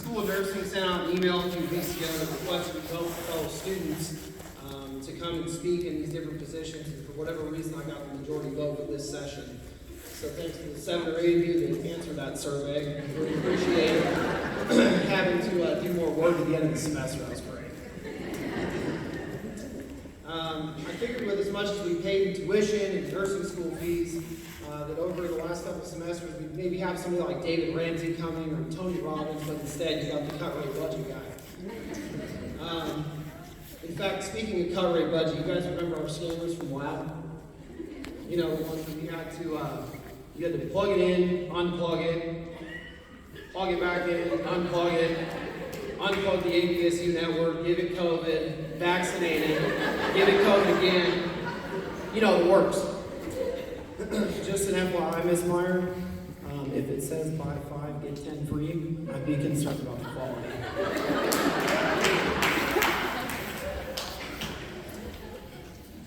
School of Nursing sent out an email a few weeks ago requesting fellow students to come and speak in these different positions, and for whatever reason I got the majority vote for this session. So thanks to the 7 or 8 of you that answered that survey. I really appreciate having to do more work at the end of the semester. That was great. I figured with as much as we paid in tuition and nursing school fees, that over the last couple of semesters we'd maybe have somebody like David Ramsey coming or Tony Robbins, but instead you got the cut rate budget guy. In fact, speaking of cut rate budget, you guys remember our scammers from lab? You know, the ones that you had to plug it in, unplug it, plug it back in, unplug it, unplug the APSU network, give it COVID, vaccinate it, give it COVID again. You know, the works. Just an FYI, Ms. Meyer, if it says buy 5, get 10 free, I'd be concerned about the quality.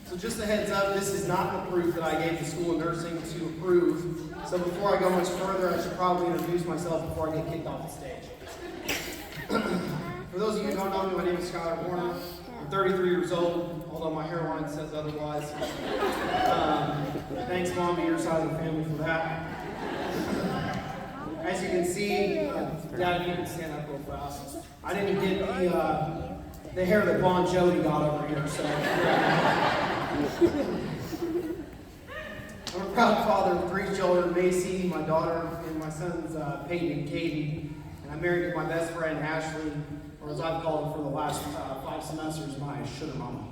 So just a heads up, this is not the proof that I gave the School of Nursing to approve. So before I go much further, I should probably introduce myself before I get kicked off the stage. For those of you who don't know me, my name is Skylar Warner. I'm 33 years old, although my hairline says otherwise. Thanks, Mom, to your side of the family for that. As you can see, Dad, if you can stand up real fast. I didn't get the hair that Bon Jovi got over here, so. I'm a proud father of 3 children, Macy, my daughter, and my sons, Peyton and Katie. And I'm married to my best friend, Ashley, or as I've called her for the last 5 semesters, my sugar mama.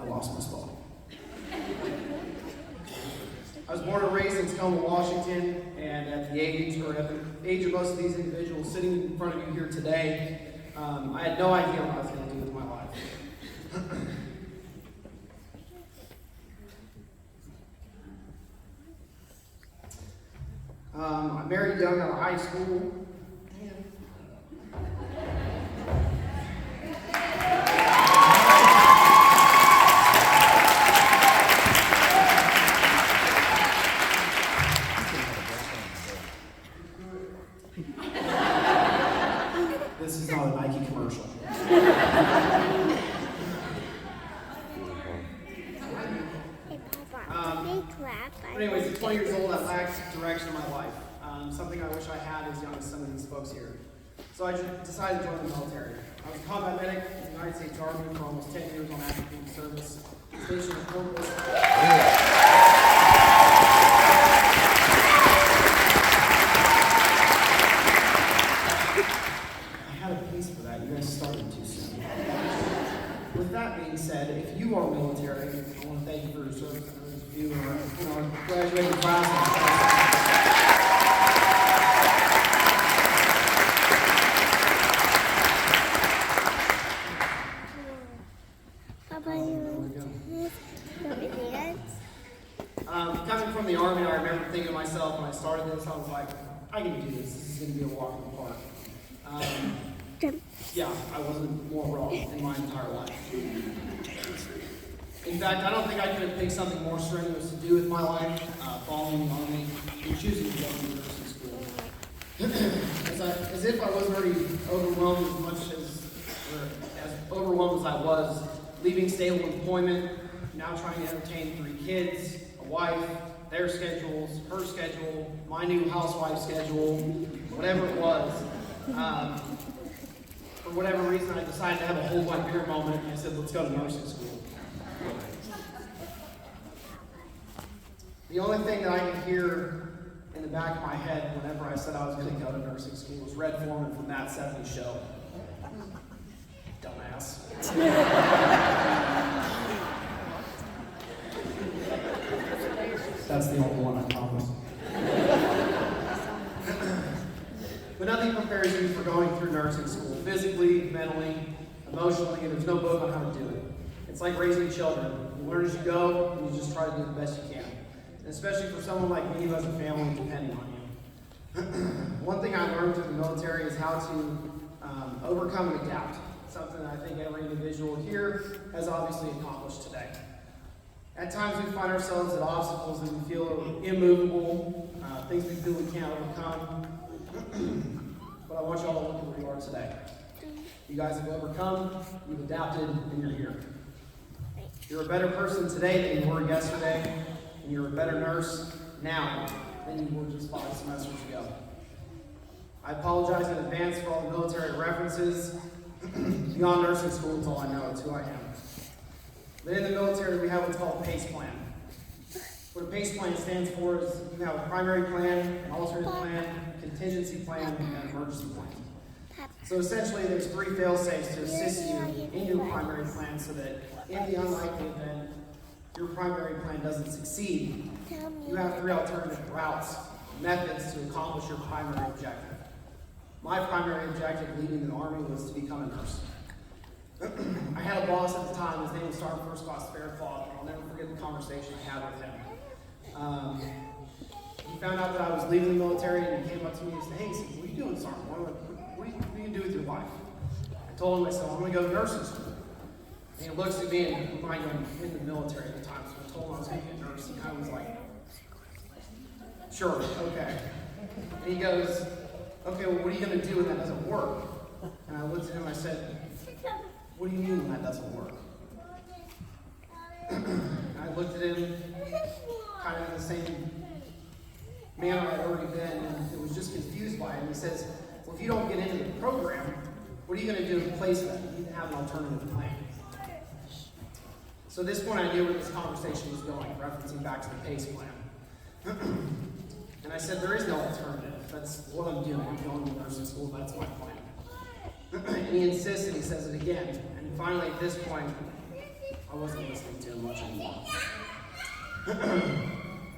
I lost my spot. I was born and raised in Tacoma, Washington, and at the age of most of these individuals sitting in front of you here today, I had no idea what I was going to do with my life. I married young out of high school. This is not a Nike commercial. But anyways, at 20 years old, I lacked direction in my life. Something I wish I had as young as some of these folks here. So I just decided to join the military. I was a combat medic in the United States Army for almost 10 years on active duty service. Stationed at Fort Worth. I had a piece for that. You guys started too soon. With that being said, if you are military, I want to thank you for your service. You are graduating class. Coming from the Army, I remember thinking to myself when I started this, I was like, I can do this. This is going to be a walk in the park. Yeah, I wasn't more wrong in my entire life. In fact, I don't think I could have picked something more strenuous to do with my life, following the Army, and choosing to go to nursing school. As if I wasn't already overwhelmed as overwhelmed as I was, leaving stable employment, now trying to entertain 3 kids, a wife, their schedules, her schedule, my new housewife schedule, whatever it was. For whatever reason, I decided to have a hold my beer moment, and I said, let's go to nursing school. The only thing that I could hear in the back of my head whenever I said I was going to go to nursing school was Red Foreman from That 70s Show. Dumbass. That's the only one, I promise. But nothing prepares you for going through nursing school, physically, mentally, emotionally, and there's no book on how to do it. It's like raising children. You learn as you go, and you just try to do the best you can. And especially for someone like me who has a family depending on you. One thing I learned through the military is how to overcome and adapt. Something that I think every individual here has obviously accomplished today. At times we find ourselves at obstacles that we feel are immovable, things we feel we can't overcome. But I want you all to look at where you are today. You guys have overcome, you've adapted, and you're here. You're a better person today than you were yesterday, and you're a better nurse now than you were just 5 semesters ago. I apologize in advance for all the military references. Beyond nursing school, it's all I know, it's who I am. But in the military, we have what's called a PACE plan. What a PACE plan stands for is you have a primary plan, an alternate plan, contingency plan, and an emergency plan. So essentially, there's 3 fail-safes to assist you in your primary plan so that in the unlikely event your primary plan doesn't succeed, you have 3 alternative routes, methods to accomplish your primary objective. My primary objective leaving the Army was to become a nurse. I had a boss at the time, his name was Sergeant First Class Faircloth, and I'll never forget the conversation I had with him. He found out that I was leaving the military, and he came up to me and said, "Hey," he said, "what are you doing, Sergeant? What are you going to do with your life?" I told him, I said, "I'm going to go to nursing school." And he looks at me, and I'm in the military at the time, so I told him I was going to be a nurse. He kind of was like, "Sure, okay." And he goes, "Okay, well, what are you going to do when that doesn't work?" And I looked at him and I said, "What do you mean when that doesn't work?" I looked at him kind of in the same manner I'd already been, and it was just confused by it. And he says, "Well, if you don't get into the program, what are you going to do in place of that? You need to have an alternative plan." So at this point, I knew where this conversation was going, referencing back to the PACE plan. And I said, "There is no alternative. That's what I'm doing. I'm going to nursing school. That's my plan." And he insists, and he says it again. And finally, at this point, I wasn't listening to him much anymore.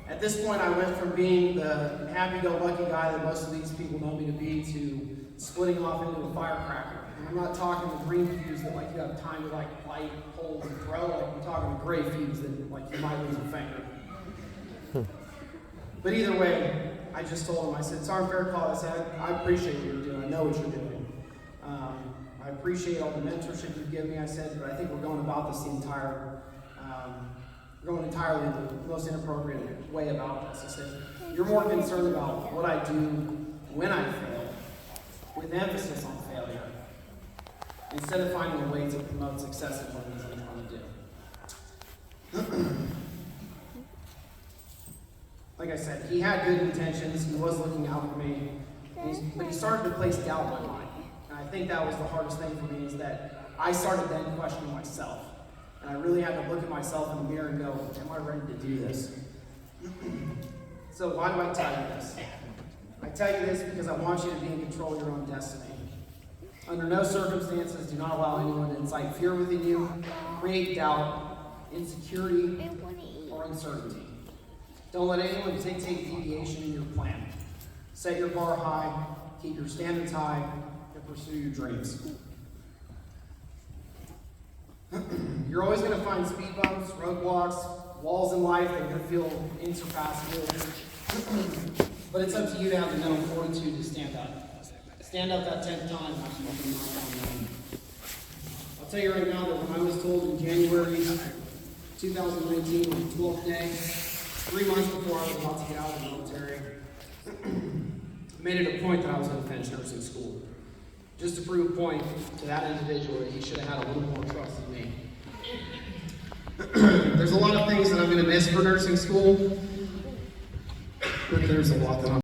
At this point, I went from being the happy-go-lucky guy that most of these people know me to be to splitting off into a firecracker. And I'm not talking the green fuse that like you have time to like light, hold, and throw. Like I'm talking the gray fuse that like you might lose a finger. But either way, I just told him, I said, "Sergeant Faircloth," I said, I appreciate what you're doing. I know what you're doing. I appreciate all the mentorship you've given me," I said, "but I think we're going about this we're going entirely in the most inappropriate way about this." I said, "You're more concerned about what I do when I fail, with emphasis on failure, instead of finding a way to promote success in what it is I'm trying to do." Like I said, he had good intentions, he was looking out for me, but he started to place doubt in my mind. And I think that was the hardest thing for me, is that I started then questioning myself. And I really had to look at myself in the mirror and go, "Am I ready to do this?" So why do I tell you this? I tell you this because I want you to be in control of your own destiny. Under no circumstances, do not allow anyone to incite fear within you, create doubt, insecurity, or uncertainty. Don't let anyone dictate deviation in your plan. Set your bar high, keep your standards high, and pursue your dreams. You're always going to find speed bumps, roadblocks, walls in life that you're going to feel insurpassable. But it's up to you to have the mental fortitude to stand up. Stand up that 10th time. I'll tell you right now that when I was told in January 2019, on the 12th day, 3 months before I was about to get out of the military, I made it a point that I was going to finish nursing school. Just to prove a point to that individual that he should have had a little more trust in me. There's a lot of things that I'm going to miss for nursing school, but there's a lot that I'm